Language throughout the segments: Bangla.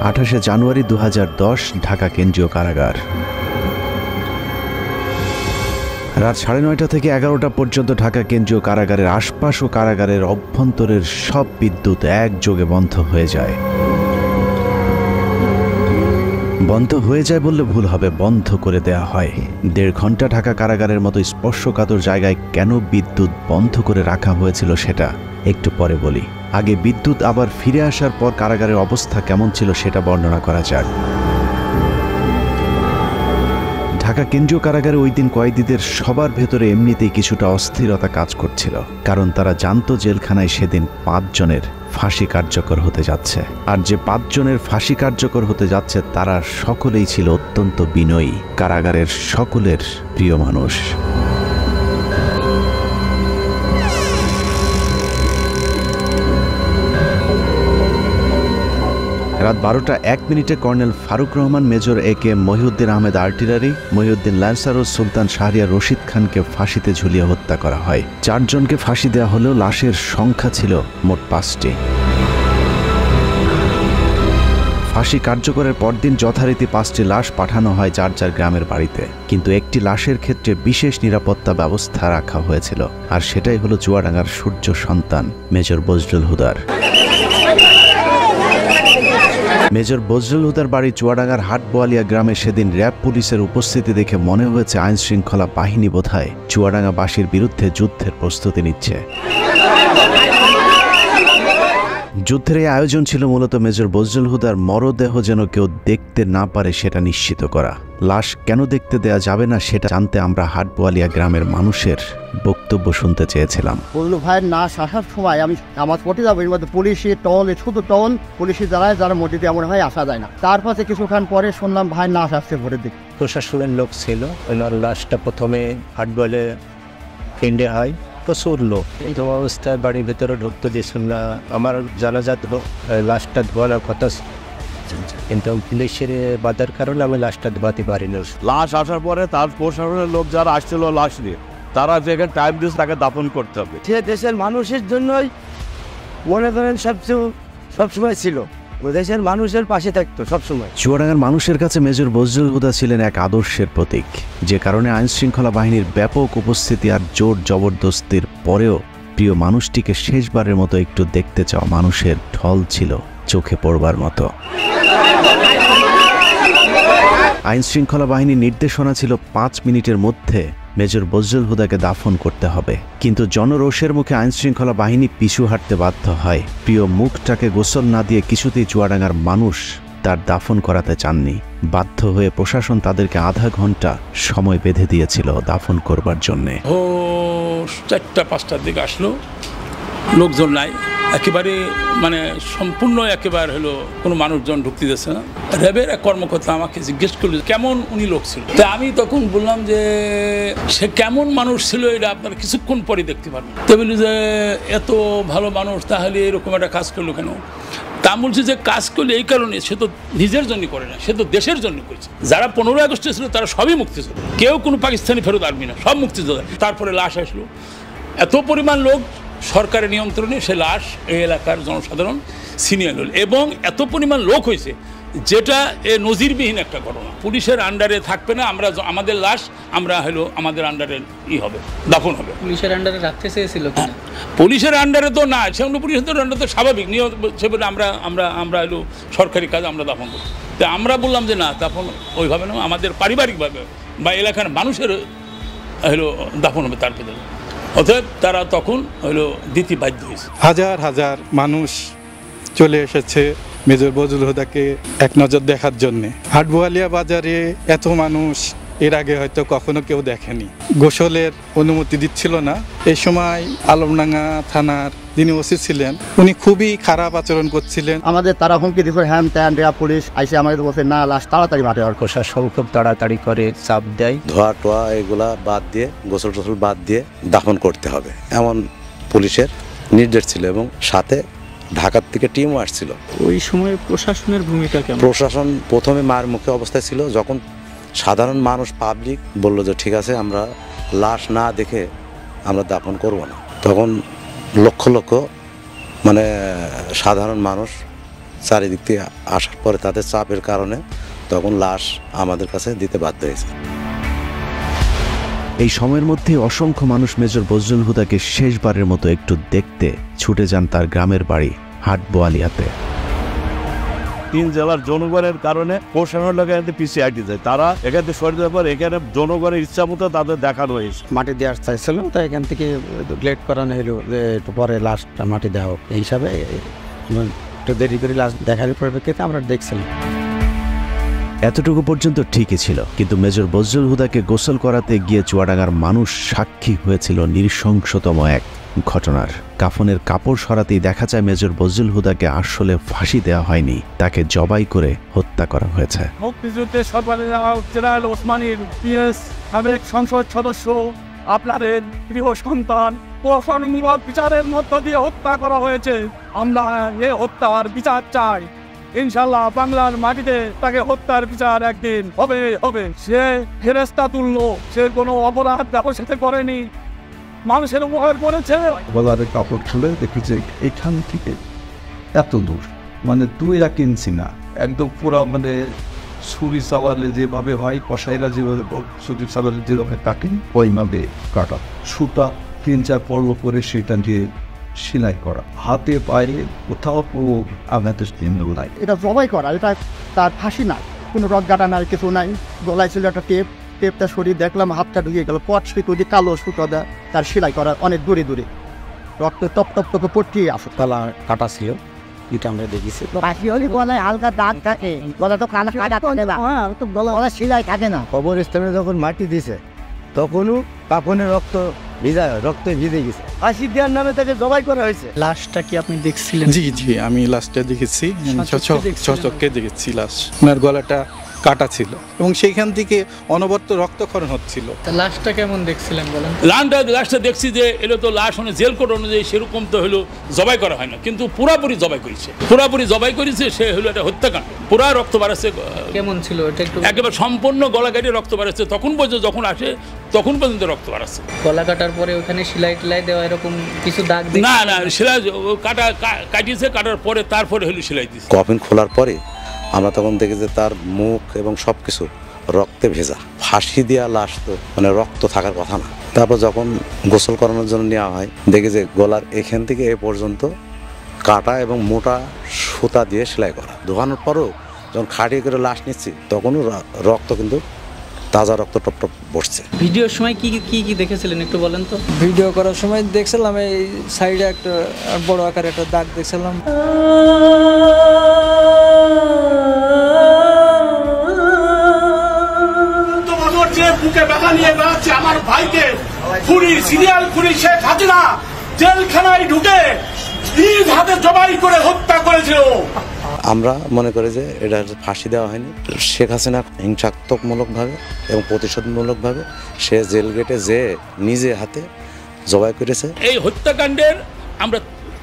28 জানুয়ারি 2010 ঢাকা কেন্দ্রীয় কারাগার। রাত 9:30 থেকে 11টা পর্যন্ত ঢাকা কেন্দ্রীয় কারাগারের আশপাশ ও কারাগারের অভ্যন্তরের সব বিদ্যুৎ একযোগে বন্ধ হয়ে যায়। বন্ধ হয়ে যায় বললে ভুল হবে, বন্ধ করে দেয়া হয়। 1.5 ঘন্টা ঢাকা কারাগারের মতো স্পর্শকাতর জায়গায় কেন বিদ্যুৎ বন্ধ করে রাখা হয়েছিল সেটা একটু পরে বলি। আগে বিদ্যুৎ আবার ফিরে আসার পর কারাগারের অবস্থা কেমন ছিল সেটা বর্ণনা করা যাক। ঢাকা কেন্দ্রীয় কারাগারে ওই দিন কয়েদিদের সবার ভেতরে এমনিতেই কিছুটা অস্থিরতা কাজ করছিল, কারণ তারা জানতো জেলখানায় সেদিন 5 জনের ফাঁসি কার্যকর হতে যাচ্ছে। আর যে 5 জনের ফাঁসি কার্যকর হতে যাচ্ছে তারা সকলেই ছিল অত্যন্ত বিনয়ী, কারাগারের সকলের প্রিয় মানুষ। রাত 12:01 colonel Farooq Rahman, major AK Mohiuddin Ahmed artillery, Mohiuddin lancer ও সুলতান শাহরিয়ার রশিদ খানকে ফাঁসিতে ঝুলিয়ে হত্যা করা হয়। 4 জনকে ফাঁসি দেওয়া হলেও লাশের সংখ্যা ছিল মোট 5টি। ফাঁসি কার্যকরের পরদিন যথারীতি 5টি লাশ পাঠানো হয় যার যার গ্রামের বাড়িতে, কিন্তু একটি লাশের ক্ষেত্রে বিশেষ নিরাপত্তা ব্যবস্থা রাখা হয়েছিল, আর সেটাই হলো চুয়াডাঙ্গার সূর্য সন্তান মেজর বজলুল হুদার। মেজর বজলুল হুদার বাড়ি চুয়াডাঙ্গার হাটবোয়ালিয়া গ্রামে সেদিন র্যাব পুলিশের উপস্থিতি দেখে মনে হয়েছে আইন শৃঙ্খলা বাহিনী বোধহয় চুয়াডাঙ্গাবাসীর বিরুদ্ধে যুদ্ধের প্রস্তুতি নিচ্ছে। যুদ্ধের এই আয়োজন ছিল মূলত মেজর বজলুল হুদার মরদেহ যেন কেউ দেখতে না পারে সেটা নিশ্চিত করা। লাশ কেন দেখতে দেয়া যাবে না সেটা জানতে আমরা হাটবোয়ালিয়া গ্রামের মানুষের বক্তব্য শুনতে চেয়েছিলাম। বজলুল ভাইয়ের লাশ আসার সময় আমি আমার পটে যাবো, এর মধ্যে পুলিশি টহল, শুধু টহল পুলিশি যারায় যারা মসজিদে এমন হয় আসা যায় না। তারপরে কিছুক্ষণ পরে শুনলাম ভাইয়ের লাশ আসছে ভোরের দিকে। প্রশাসনের লোক ছিল, ওনার লাশটা প্রথমে হাটবোয়ালে ফিন্ডে হয়, প্রচুর লোক। এই অবস্থায় বাড়ির ভেতরে ঢুকতে দিয়েছিল না। আমার জানাজাত লাশটা ধোয়ানোর কথা, কিন্তু পুলিশের বাধার কারণে আমি লাশটা ধোয়াতে পারিনি। লাশ আসার পরে তার প্রশাসনের লোক যারা আসছিল লাশ নিয়ে, তারা যেখানে টাইম দিয়েছে তাকে দাফন করতে হবে। সে দেশের মানুষের জন্যই মনে করেন সবসময় ছিল, দেশের মানুষের পাশে থাকতো সবসময়। চুয়াডাঙ্গার মানুষের কাছে মেজর বজলুল হুদা ছিলেন এক আদর্শের প্রতীক, যে কারণে আইন শৃঙ্খলা বাহিনীর ব্যাপক উপস্থিতি আর জোর জবরদস্তির পরেও প্রিয় মানুষটিকে শেষবারের মতো একটু দেখতে চাওয়া মানুষের ঢল ছিল চোখে পড়বার মতো। আইন শৃঙ্খলা বাহিনীর নির্দেশনা ছিল 5 মিনিটের মধ্যে মেজর বজলুল হুদাকে দাফন করতে হবে, কিন্তু জনরোষের মুখে আইন শৃঙ্খলা বাহিনী পিছু হাঁটতে বাধ্য হয়। প্রিয় মুখটাকে গোসল না দিয়ে কিছুতেই চুয়াডাঙ্গার মানুষ তার দাফন করাতে চাননি। বাধ্য হয়ে প্রশাসন তাদেরকে আধা ঘন্টা সময় বেঁধে দিয়েছিল দাফন করবার জন্যে। 4টা-5টার দিকে আসলো, লোকজন নাই একেবারে, মানে সম্পূর্ণ একেবারে হলো কোনো মানুষজন ঢুকতে দিচ্ছে না। র্যাবের এক কর্মকর্তা আমাকে জিজ্ঞেস করলো কেমন উনি লোক ছিল। তা আমি তখন বললাম যে সে কেমন মানুষ ছিল এটা আপনারা কিছুক্ষণ পরে দেখতে পারবেন। তো বলি যে এত ভালো মানুষ তাহলে এরকম একটা কাজ করলো কেন? তা বলছে যে কাজ করলে এই কারণে, সে তো নিজের জন্য করে না, সে তো দেশের জন্য করেছে। যারা 15 আগস্টে ছিল তারা সবই মুক্তিযোদ্ধা, কেউ কোনো পাকিস্তানি ফেরত আসবি না, সব মুক্তিযোদ্ধা। তারপরে লাশ আসলো, এত পরিমাণ লোক সরকারের নিয়ন্ত্রণে সে লাশ এই এলাকার জনসাধারণ ছিনিয়ে নিল, এবং এত পরিমাণ লোক হয়েছে যেটা নজিরবিহীন একটা ঘটনা। পুলিশের আন্ডারে থাকবে না, আমরা আমাদের লাশ আমরা হলো আমাদের আন্ডারে হবে, দাফন হবে। পুলিশের আন্ডারে রাখতে চেয়েছিল কিনা? পুলিশের আন্ডারে তো না, সেগুলো পুলিশের আন্ডারে তো স্বাভাবিক নিয়ম, সেভাবে আমরা হলো সরকারি কাজ আমরা দাফন করি। তো আমরা বললাম যে না, দাফন ওইভাবে না, আমাদের পারিবারিকভাবে বা এলাকার মানুষের হলো দাফন হবে তার ভেতরে। অর্থাৎ তারা তখন হলো দিতে বাধ্য হয়েছে। হাজার হাজার মানুষ চলে এসেছে মেজর বজলুল হুদাকে এক নজর দেখার জন্যে। হাটবোয়ালিয়া বাজারে এত মানুষ এর আগে হয়তো কখনো কেউ দেখেনি। গোসলের অনুমতি দিচ্ছিল না। এই সময় আলমডাঙ্গা থানার যিনি ওসি ছিলেন উনি খুবই খারাপ আচরণ করছিলেন। আমাদের তারা হুমকি দিচ্ছে, হ্যান ত্যান র্যাব পুলিশ আইসে আমাদের বলছে না, লাশ তাড়াতাড়ি মাঠে। আর প্রশাসন খুব তাড়াতাড়ি করে চাপ দেয়, ধোয়া টোয়া এগুলা বাদ দিয়ে, গোসল টোসল বাদ দিয়ে দাফন করতে হবে এমন পুলিশের নির্দেশ ছিল, এবং সাথে ঢাকার থেকে টিমও আসছিল। ওই সময় প্রশাসনের ভূমিকা কেমন? প্রশাসন প্রথমে মার মুখে অবস্থায় ছিল, যখন সাধারণ মানুষ পাবলিক বলল যে ঠিক আছে আমরা লাশ না দেখে আমরা দাফন করব না, তখন লক্ষ লক্ষ মানে সাধারণ মানুষ চারিদিক থেকে আসার পরে তাদের চাপের কারণে তখন লাশ আমাদের কাছে দিতে বাধ্য হয়েছে। এই সময়ের মধ্যে অসংখ্য মানুষ মেজর বজলুল হুদাকে শেষবারের মতো একটু দেখতে ছুটে যান তার গ্রামের বাড়ি হাটবোয়ালিয়াতে। 3 জেলার জনগণের কারণে প্রশাসনের লোক এখানে পিছিয়ে আইতে যায়, তারা এখান থেকে সরে যাওয়ার পর এখানে জনগণের ইচ্ছা মতো তাদের দেখানো হয়েছে। মাটি দেওয়ার চাইছিল, তো এখান থেকে লেট করানো হলো যে একটু পরে লাশটা মাটি দেওয়া হোক, এই হিসাবে একটু দেরি করে লাশ দেখার পরিপ্রেক্ষিতে আমরা দেখছিলাম। এতটুকু পর্যন্ত ঠিকই ছিল, কিন্তু মেজর বজলুল হুদাকে গোসল করাতে গিয়ে চুয়াডাঙ্গার মানুষ সাক্ষী হয়েছিল নৃশংসতম এক ঘটনার। কাফনের কাপড় সরাতেই দেখা যায় মেজর বজলুল হুদাকে আসলে ফাঁসি দেওয়া হয়নি, তাকে জবাই করে হত্যা করা হয়েছে। মুক্তিযুদ্ধে সর্বাধিক জেনারেল ওসমানীর পিএস সাবেক সংসদ সদস্য আপনাদের প্রিয় সন্তান প্রশাসনমূলক বিচারের মধ্য দিয়ে হত্যা করা হয়েছে। আমরা এ হত্যার বিচার চাই। ইনশাল্লাহ বাংলার মাটিতে তাকে হত্যার বিচার একদিন হবে হবে। সে ফেরেশতা তুল্য, সে কোনো অপরাধ ব্যবসাতে করেনি, মানুষের উপকার করেছে। গলার কাপড় খুলে দেখি যে এখান থেকে এত দূর, মানে 2 ইঞ্চি না, একদম পুরো মানে ছুরি চালালে যেভাবে হয়, কষাইরা যেভাবে ছুরি চালালে যেভাবে কাটেন ওইভাবে কাটা, সুতা 3-4 পর্ব করে সেটা দিয়ে সেলাই করা, হাতে পায়ে কোথাও আঘাতের চিহ্ন নাই। এটা জবাই করা, এটা তার ফাঁসি নাই, কোনো রগগাটা নাই, কিছু নাই। গলায় ছিল একটা টেপটা সরিয়ে দেখলাম হাতটা ঢুকে গেল, কট সুতো দিয়ে কালো সুতো দেয় তার সেলাই করা অনেক দূরে দূরে, রক্ত টপ টপ টপে পড়তেই আসে। গলা কাটা ছিল, এটা আমরা দেখেছি। ফাঁসি হলে গলায় হালকা দাগ থাকে, গলা তো কাটা গলা সেলাই থাকে না। কবরস্থানে যখন মাটি দিছে তখনও কাফনের রক্তে ভিজে গেছে। ফাঁসি দেওয়ার নামে তাকে জবাই করা হয়েছে। লাশটা কি আপনি দেখছিলেন? জি জি, আমি লাশটা দেখেছি, চোখে দেখেছি। লাশ ওনার গলাটা কাটা ছিল এবং সেইখান থেকে অনবরত রক্তক্ষরণ হচ্ছিল। লাশটা কেমন দেখছিলেন বলেন? লাশটা দেখছি যে এলো তো লাশ জেল কোড অনুযায়ী সেরকম তো হলো জবাই করা হয় না, কিন্তু পুরাপুরি জবাই করেছে। সে হলো একটা হত্যাকাণ্ড, পুরা রক্ত বাড়াচ্ছে। কেমন ছিল এটা একটু? একেবারে সম্পূর্ণ গলা কেটে রক্ত বাড়াচ্ছে, তখন পর্যন্ত যখন আসে তখন পর্যন্ত রক্ত বাড়াচ্ছে। গলা কাটার পরে ওখানে সেলাই টেলাই দেওয়া এরকম কিছু দাগ? না, সেলাই কাটিয়েছে, কাটার পরে তারপরে হলো সেলাই দিচ্ছে। কফিন খোলার পরে আমরা তখন দেখি যে তার মুখ এবং সব কিছু রক্তে ভেজা। ফাঁসি দেওয়া লাশ তো মানে রক্ত থাকার কথা না। তারপর যখন গোসল করানোর জন্য নেওয়া হয়, দেখি যে গলার এখান থেকে এ পর্যন্ত কাটা এবং মোটা সুতা দিয়ে সেলাই করা। ধোয়ানোর পরও যখন খাটিয়ে করে লাশ নিচ্ছি তখনও রক্ত কিন্তু তাজা রক্ত টপ টপ বসছে। ভিডিওর সময় কি কি দেখেছিলেন একটু বলেন তো? ভিডিও করার সময় দেখছিলাম এই সাইডে একটা বড় আকারে একটা দাগ দেখছিলাম। বুকে ব্যথা নিয়ে বেড়াচ্ছে আমার ভাইকে সিরিয়াল খুনি শেখ হাসিনা জেলখানায় ঢুকে নিজ হাতে জবাই করে হত্যা করেছিল। আমরা মনে করি যে এটা ফাঁসি দেওয়া হয়নি, শেখ হাসিনা হিংসাত্মকমূলকভাবে এবং প্রতিশোধমূলকভাবে সে জেল গেটে যে নিজে হাতে জবাই করেছে। এই হত্যাকাণ্ডের আমরা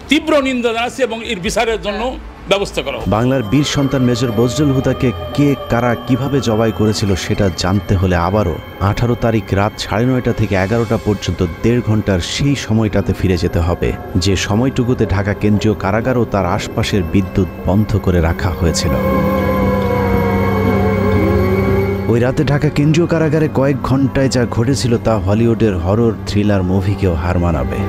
তীব্র নিন্দা জানাচ্ছি এবং এর বিচারের জন্য ব্যবস্থা করা। বাংলার বীর সন্তান মেজর বজলুল হুদাকে কে কারা কিভাবে জবাই করেছিল সেটা জানতে হলে আবারও 18 তারিখ রাত 9:30 থেকে 11টা পর্যন্ত 1.5 ঘন্টার সেই সময়টাতে ফিরে যেতে হবে, যে সময়টুকুতে ঢাকা কেন্দ্রীয় কারাগার ও তার আশপাশের বিদ্যুৎ বন্ধ করে রাখা হয়েছিল। ওই রাতে ঢাকা কেন্দ্রীয় কারাগারে কয়েক ঘন্টায় যা ঘটেছিল তা হলিউডের হরর থ্রিলার মুভিকেও হার মানাবে।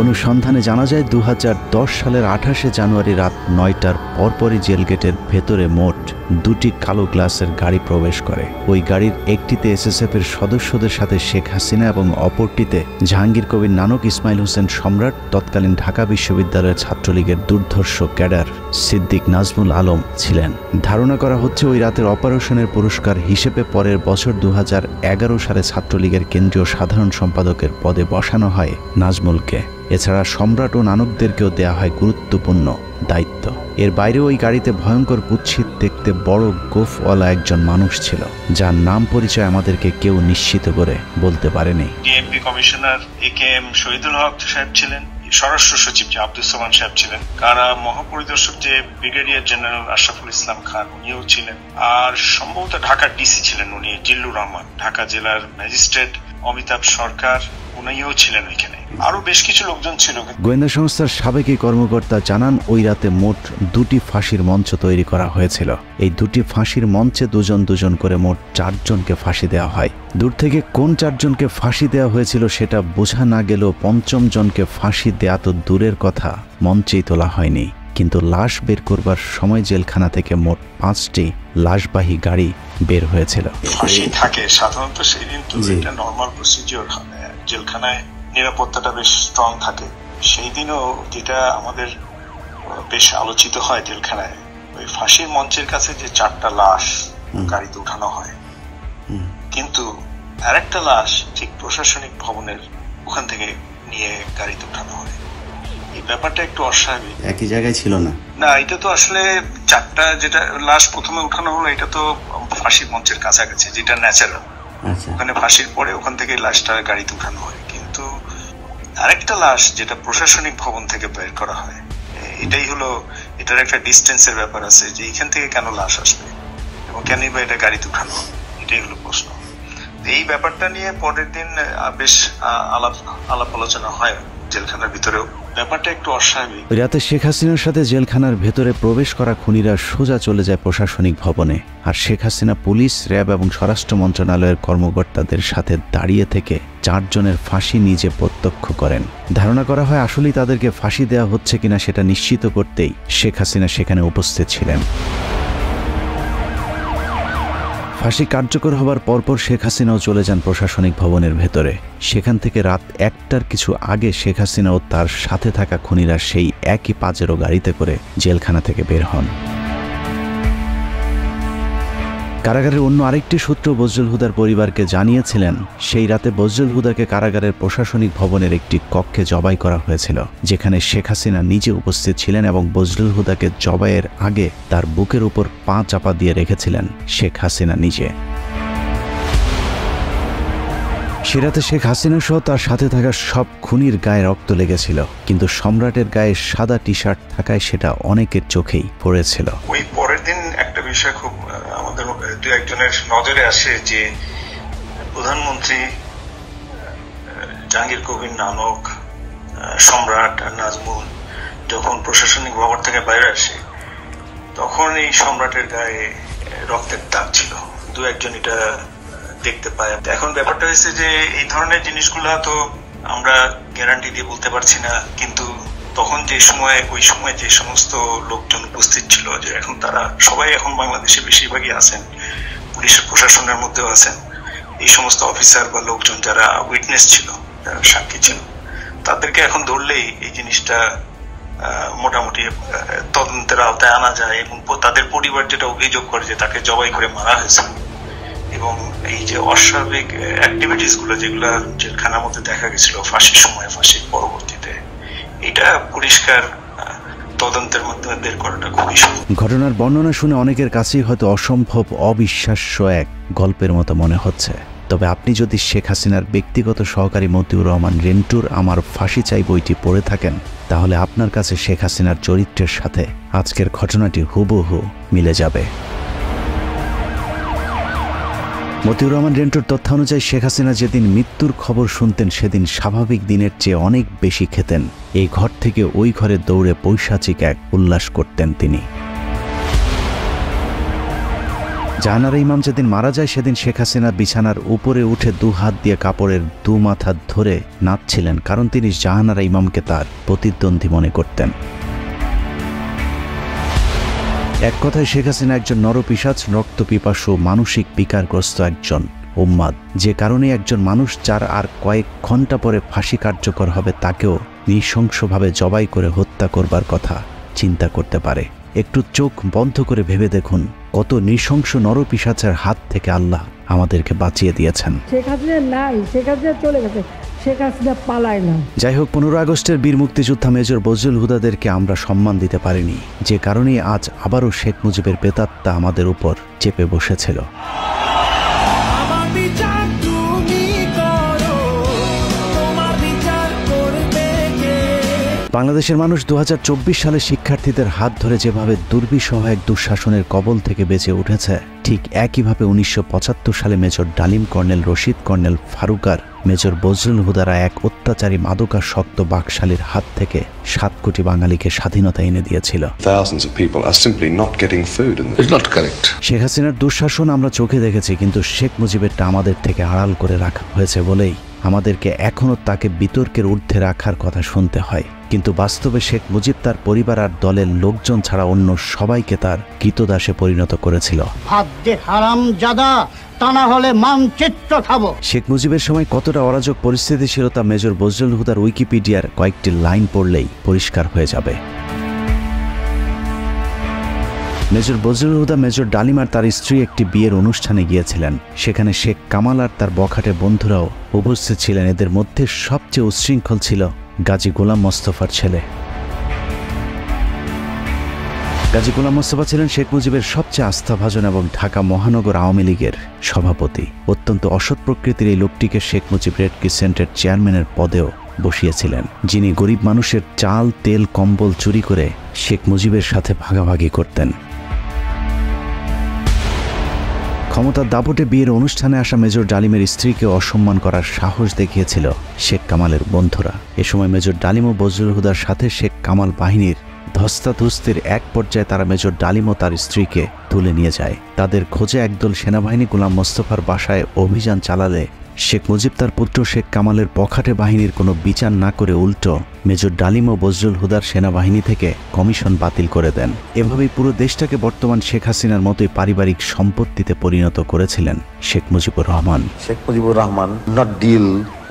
অনুসন্ধানে জানা যায় 2010 সালের 28 জানুয়ারি রাত 9টার পরপরই জেলগেটের ভেতরে মোট 2টি কালো গ্লাসের গাড়ি প্রবেশ করে। ওই গাড়ির একটিতে এসএসএফ এর সদস্যদের সাথে শেখ হাসিনা এবং অপরটিতে জাহাঙ্গীর কবির নানক, ইসমাইল হোসেন সম্রাট, তৎকালীন ঢাকা বিশ্ববিদ্যালয়ের ছাত্রলীগের দুর্ধর্ষ ক্যাডার সিদ্দিক নাজমুল আলম ছিলেন। ধারণা করা হচ্ছে ওই রাতের অপারেশনের পুরস্কার হিসেবে পরের বছর 2011 সালে ছাত্রলীগের কেন্দ্রীয় সাধারণ সম্পাদকের পদে বসানো হয় নাজমুলকে। এছাড়া সম্রাট ও নানকদেরকেও দেয়া হয় গুরুত্বপূর্ণ দায়িত্ব। এর বাইরেও ওই গাড়িতে ভয়ঙ্কর কুৎসিত দেখতে বড় গোফওয়ালা একজন মানুষ ছিল, যার নাম পরিচয় আমাদেরকে কেউ নিশ্চিত করে বলতে পারেনি। ডিএমপি কমিশনার একেএম শহীদুল হক সাহেব ছিলেন, স্বরাষ্ট্র সচিব যে আব্দুল সামান সাহেব ছিলেন, কারা মহাপরিদর্শক যে ব্রিগেডিয়ার জেনারেল আশরাফুল ইসলাম খান উনিও ছিলেন, আর সম্ভবত ঢাকার ডিসি ছিলেন উনি জিল্লুর রহমান, ঢাকা জেলার ম্যাজিস্ট্রেট অমিতাভ সরকার উনিও ছিলেন ওইখানে, আরো বেশ কিছু লোকজন ছিল। গোয়েন্দা সংস্থার সাবেক এই কর্মকর্তা জানান ওই রাতে মোট 2টি ফাঁসির মঞ্চ তৈরি করা হয়েছিল। এই 2টি ফাঁসির মঞ্চে দুজন দুজন করে মোট 4 জনকে ফাঁসি দেওয়া হয়। দূর থেকে কোন 4 জনকে ফাঁসি দেওয়া হয়েছিল সেটা বোঝা না গেলেও 5ম জনকে ফাঁসি দেয়া তো দূরের কথা, মঞ্চেই তোলা হয়নি। কিন্তু লাশ বের করবার সময় জেলখানা থেকে মোট 5টি লাশবাহী গাড়ি বের হয়েছিল। ফাঁসি থাকে সাধারণত সেই দিন, তো এটা নর্মাল প্রসিজিওর। জেলখানায় নিরাপত্তাটা বেশ স্ট্রং থাকে। সেই দিনও যেটা আমাদের বেশ আলোচিত হয় জেলখানায়, ওই ফাঁসির মঞ্চের কাছে যে 4টা লাশ গাড়িতে উঠানো হয়, কিন্তু আরেকটা লাশ ঠিক প্রশাসনিক ভবনের ওখান থেকে নিয়ে গাড়িতে উঠানো হয়। এই ব্যাপারটা একটু অস্বাভাবিক। একই জায়গায় ছিল না। না, এটা তো আসলে 4টা যেটা লাশ প্রথমে উঠানো হলো, এটা তো ফাঁসির মঞ্চের কাছাকাছি, যেটা ন্যাচারাল। ওখানে ফাঁসির পরে ওখান থেকে লাশটা গাড়িতে উঠানো হয়। কিন্তু আরেকটা লাশ যেটা প্রশাসনিক ভবন থেকে বের করা হয়, এটাই হলো, এটার একটা ডিস্টেন্সের ব্যাপার আছে যে এখান থেকে কেন লাশ আসবে এবং কেনই বা এটা গাড়িতে উঠানো হবে, এটাই হলো প্রশ্ন। এই ব্যাপারটা নিয়ে পরের দিন বেশ আলাপ আলোচনা হয় জেলখানার ভিতরেও। ব্যাপারটা একটু অস্বাভাবিক। রাতে শেখ হাসিনার সাথে জেলখানার ভেতরে প্রবেশ করা খুনিরা সোজা চলে যায় প্রশাসনিক ভবনে, আর শেখ হাসিনা পুলিশ, র্যাব এবং স্বরাষ্ট্র মন্ত্রণালয়ের কর্মকর্তাদের সাথে দাঁড়িয়ে থেকে 4 জনের ফাঁসি নিজে প্রত্যক্ষ করেন। ধারণা করা হয় আসলেই তাদেরকে ফাঁসি দেওয়া হচ্ছে কিনা সেটা নিশ্চিত করতেই শেখ হাসিনা সেখানে উপস্থিত ছিলেন। ফাঁসি কার্যকর হবার পরপর শেখ হাসিনাও চলে যান প্রশাসনিক ভবনের ভেতরে। সেখান থেকে রাত 1টার কিছু আগে শেখ হাসিনা ও তার সাথে থাকা খুনিরা সেই একই পাজেরো গাড়িতে করে জেলখানা থেকে বের হন। কারাগারের অন্য আরেকটি সূত্র বজলুল হুদার পরিবারকে জানিয়েছিলেন, সেই রাতে বজলুল হুদাকে কারাগারের প্রশাসনিক ভবনের একটি কক্ষে জবাই করা হয়েছিল, যেখানে শেখ হাসিনা নিজে উপস্থিত ছিলেন এবং বজলুল হুদাকে জবাইয়ের আগে তার বুকের উপর পা চাপা দিয়ে রেখেছিলেন শেখ হাসিনা নিজে। সে রাতে শেখ হাসিনা সহ তার সাথে থাকা সব খুনির গায়ে রক্ত লেগেছিল, কিন্তু সম্রাটের গায়ে সাদা টি-শার্ট থাকায় সেটা অনেকের চোখেই পড়েছিল। ওই পরের দিন একটা বিষয় খুব আমাদের 2-1 জনের নজরে আসে যে প্রধানমন্ত্রী জাহাঙ্গীর কবির নানক, সম্রাট আর নাজমুল যখন প্রশাসনিক ভবন থেকে বাইরে আসে, তখন এই সম্রাটের গায়ে রক্তের দাগ ছিল। 2-1 জন এটা দেখতে পায়। এখন ব্যাপারটা হয়েছে যে এই ধরনের জিনিসগুলো তো আমরা গ্যারান্টি দিয়ে বলতে পারছি না, কিন্তু তখন ওই সময় যে সমস্ত লোকজন উপস্থিত ছিল, যে এখন তারা সবাই এখন বাংলাদেশে বেশিরভাগই আছেন, পুলিশের প্রশাসনের মধ্যেও আছেন, এই সমস্ত অফিসার বা লোকজন যারা উইটনেস ছিল, যারা সাক্ষী ছিল, তাদেরকে এখন ধরলেই এই জিনিসটা মোটামুটি তদন্তের আওতায় আনা যায়। এবং তাদের পরিবার যেটা অভিযোগ করে যে তাকে জবাই করে মারা হয়েছে, এবং এই যে অস্বাভাবিক অ্যাক্টিভিটিস গুলো যেগুলো জেলখানার মধ্যে দেখা গেছিল ফাঁসির সময়, ফাঁসির পরবর্তীতে, এটা পরিষ্কার তদন্তের মধ্যে বের করাটা খুবই সহজ। ঘটনার বর্ণনা শুনে অনেকের কাছেই হয়তো অসম্ভব, অবিশ্বাস্য এক গল্পের মতো মনে হচ্ছে। তবে আপনি যদি শেখ হাসিনার ব্যক্তিগত সহকারী মতিউর রহমান রেন্টুর আমার ফাঁসি চাই বইটি পড়ে থাকেন, তাহলে আপনার কাছে শেখ হাসিনার চরিত্রের সাথে আজকের ঘটনাটি হুবহু মিলে যাবে। মতিউর রহমান রেন্টুর তথ্য অনুযায়ী শেখ হাসিনা যেদিন মৃত্যুর খবর শুনতেন সেদিন স্বাভাবিক দিনের চেয়ে অনেক বেশি খেতেন। এই ঘর থেকে ওই ঘরে দৌড়ে পৈশাচিক এক উল্লাস করতেন তিনি। জাহানারা ইমাম যেদিন মারা যায় সেদিন শেখ হাসিনা বিছানার উপরে উঠে 2 হাত দিয়ে কাপড়ের 2 মাথা ধরে নাচছিলেন, কারণ তিনি জাহানারা ইমামকে তার প্রতিদ্বন্দ্বী মনে করতেন। এক কথায় শেখ হাসিনা একজন নরপিশাচ, রক্তপিপাসু, মানসিক বিকারগ্রস্ত একজন উম্মাদ, যে কারণে একজন মানুষ যার আর কয়েক ঘন্টা পরে ফাঁসি কার্যকর হবে তাকেও নৃশংসভাবে জবাই করে হত্যা করবার কথা চিন্তা করতে পারে। একটু চোখ বন্ধ করে ভেবে দেখুন, কত নৃশংস নরপিশাচের হাত থেকে আল্লাহ আমাদেরকে বাঁচিয়ে দিয়েছেন। শেখ হাসিনা নাই, শেখ হাসিনা চলে গেছে, শেখ হাসিনা পালায় না। যাই হোক, 15 আগস্টের বীর মুক্তিযোদ্ধা মেজর বজলুল হুদাদেরকে আমরা সম্মান দিতে পারিনি, যে কারণে আজ আবারও শেখ মুজিবের প্রেতাত্মা আমাদের উপর চেপে বসেছিল। বাংলাদেশ বাংলাদেশের মানুষ 2024 সালে শিক্ষার্থীদের হাত ধরে যেভাবে দুর্বিষহ এক দুঃশাসনের কবল থেকে বেঁচে উঠেছে, ঠিক একইভাবে 1975 সালে major Dalim, colonel Rashid, colonel ফারুকার, মেজর বজলুল হুদারা এক অত্যাচারী মাদকাসক্ত বাকশালীর হাত থেকে 7 কোটি বাঙালিকে স্বাধীনতা এনে দিয়েছিল। শেখ হাসিনার দুঃশাসন আমরা চোখে দেখেছি, কিন্তু শেখ মুজিবেরটা আমাদের থেকে আড়াল করে রাখা হয়েছে বলেই আমাদেরকে এখনও তাকে বিতর্কের ঊর্ধ্বে রাখার কথা শুনতে হয়। কিন্তু বাস্তবে শেখ মুজিব তার পরিবার আর দলের লোকজন ছাড়া অন্য সবাইকে তার কৃতদাসে পরিণত করেছিল। শেখ মুজিবের সময় কতটা অরাজক পরিস্থিতি ছিল তা মেজর বজলুল হুদার উইকিপিডিয়ার কয়েকটি লাইন পড়লেই পরিষ্কার হয়ে যাবে। মেজর বজলুল হুদা মেজর ডালিম আর তার স্ত্রী একটি বিয়ের অনুষ্ঠানে গিয়েছিলেন। সেখানে শেখ কামাল আর তার বখাটে বন্ধুরাও উপস্থিত ছিলেন। এদের মধ্যে সবচেয়ে উচ্ছৃঙ্খল ছিল গাজী গোলাম মোস্তফার ছেলে। গাজী গোলাম মোস্তফা ছিলেন শেখ মুজিবের সবচেয়ে আস্থাভাজন এবং ঢাকা মহানগর আওয়ামী লীগের সভাপতি। অত্যন্ত অসৎ প্রকৃতির এই লোকটিকে শেখ মুজিব রেড ক্রিসেন্টের চেয়ারম্যানের পদেও বসিয়েছিলেন, যিনি গরিব মানুষের চাল, তেল, কম্বল চুরি করে শেখ মুজিবের সাথে ভাগাভাগি করতেন। ক্ষমতার দাপটে বিয়ের অনুষ্ঠানে আসা মেজর ডালিমের স্ত্রীকে অসম্মান করার সাহস দেখিয়েছিল শেখ কামালের বন্ধুরা। এ সময় মেজর ডালিম ও বজলুল হুদার সাথে শেখ কামাল বাহিনীর ধস্তাধস্তির এক পর্যায়ে তারা মেজর ডালিম ও তার স্ত্রীকে তুলে নিয়ে যায়। তাদের খোঁজে একদল সেনাবাহিনী গোলাম মোস্তফার বাসায় অভিযান চালালে শেখ মুজিব তার পুত্র শেখ কামালের বখাটে বাহিনীর কোনো বিচার না করে উল্টো মেজর ডালিম ও বজলুল হুদার সেনাবাহিনী থেকে কমিশন বাতিল করে দেন। এভাবেই পুরো দেশটাকে বর্তমান শেখ হাসিনার মতোই পারিবারিক সম্পত্তিতে পরিণত করেছিলেন Sheikh Mujibur Rahman. Sheikh Mujibur Rahman not deal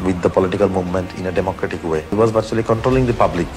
with the political movement in a democratic way. He was virtually controlling the public.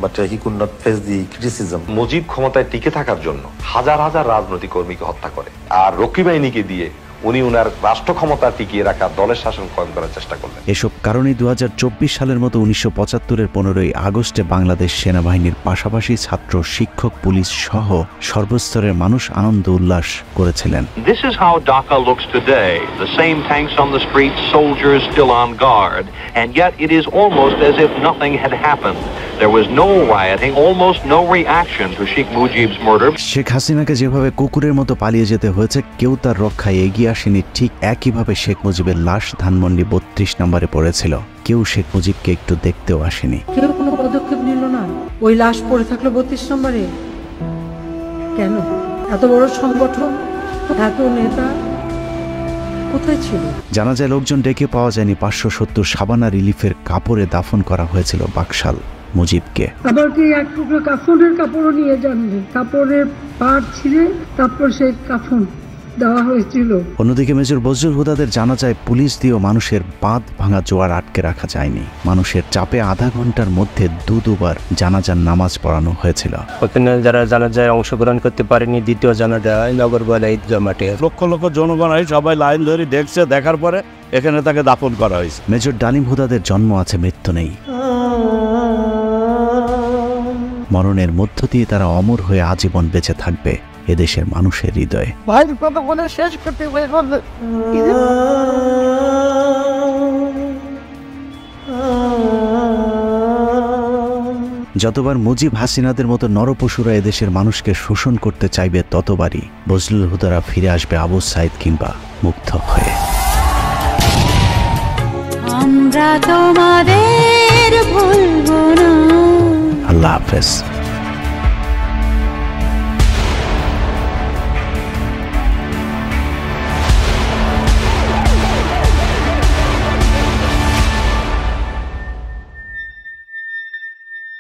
But he could not face the criticism. Mujib ক্ষমতায় টিকে থাকার জন্য হাজার হাজার রাজনৈতিক কর্মীকে হত্যা করে, আর রক্ষী বাহিনীকে দিয়ে উনি উনার রাষ্ট্র ক্ষমতা টিকিয়ে রাখা দলের শাসন কায়েম করার চেষ্টা করলেন। এসব কারণে 2024 সালের মতো 1975-এর 15ই আগস্টে বাংলাদেশ সেনাবাহিনীর পাশাপাশি ছাত্র, শিক্ষক, পুলিশ সহ সর্বস্তরের মানুষ আনন্দ উল্লাস করেছিলেন। This is how Dhaka looks today. The same tanks on the streets, soldiers still on guard, and yet it is almost as if nothing had happened. There was no rioting, almost no reaction to Sheikh Mujib's murder. Sheikh হাসিনাকে যেভাবে কুকুরের মতো পালিয়ে যেতে হয়েছে, কেউ তার রক্ষায় এগিয়ে আসেনি, ঠিক একইভাবে শেখ মুজিবের লাশ ধানমন্ডি 32 নম্বরে পড়েছিল। কেউ শেখ মুজিবকে একটু দেখতেও আসেনি। কেউ কোনো পদক্ষেপ নিল না। ওই লাশ পড়ে থাকলো 32 নম্বরে। কেন? এত বড় সংগঠন, এত নেতা কোথায় ছিল? জানা যায় লোকজন ডেকে পাওয়া যায়নি। 570 সাবানা রিলিফের কাপড়ে দাফন করা হয়েছিল বাকশাল মুজিবকে। আবার কি এক টুকরো কাফনের কাপড়ও নিয়ে যাননি, কাপড়ের পাড় ছিঁড়ে তারপর সেই কাফন দেওয়া হয়েছিল। অন্যদিকে মেজর বজলুল হুদাদের জানা যায় পুলিশ দিয়েও মানুষের বাঁধ ভাঙা জোয়ার আটকে রাখা যায়নি। মানুষের চাপে আধা ঘন্টার মধ্যে দুবার জানাজার নামাজ পড়ানো হয়েছিল। ওখানে যারা জানাজায় অংশগ্রহণ করতে পারেনি, দ্বিতীয় জানাজা নগরবালা ঈদগাহ মাঠে লক্ষ লক্ষ জনগণ সবাই লাইন ধরে দেখছে, দেখার পরে এখানে তাকে দাফন করা হয়েছে। মেজর ডালিম হুদাদের জন্ম আছে, মৃত্যু নেই। মরণের মধ্য দিয়ে তারা অমর হয়ে আজীবন বেঁচে থাকবে এদেশের মানুষের হৃদয়ে। ভাইয়ের কথা বলে শেষ করতে যতবার মুজিব হাসিনাদের মতো নরপশুরা এদেশের মানুষকে শোষণ করতে চাইবে, ততবারই বজলুল হুদারা ফিরে আসবে আবু সাইদ কিংবা মুগ্ধ হয়ে। আমরা তোমাদের ভুলব না। আল্লাহ হাফেজ।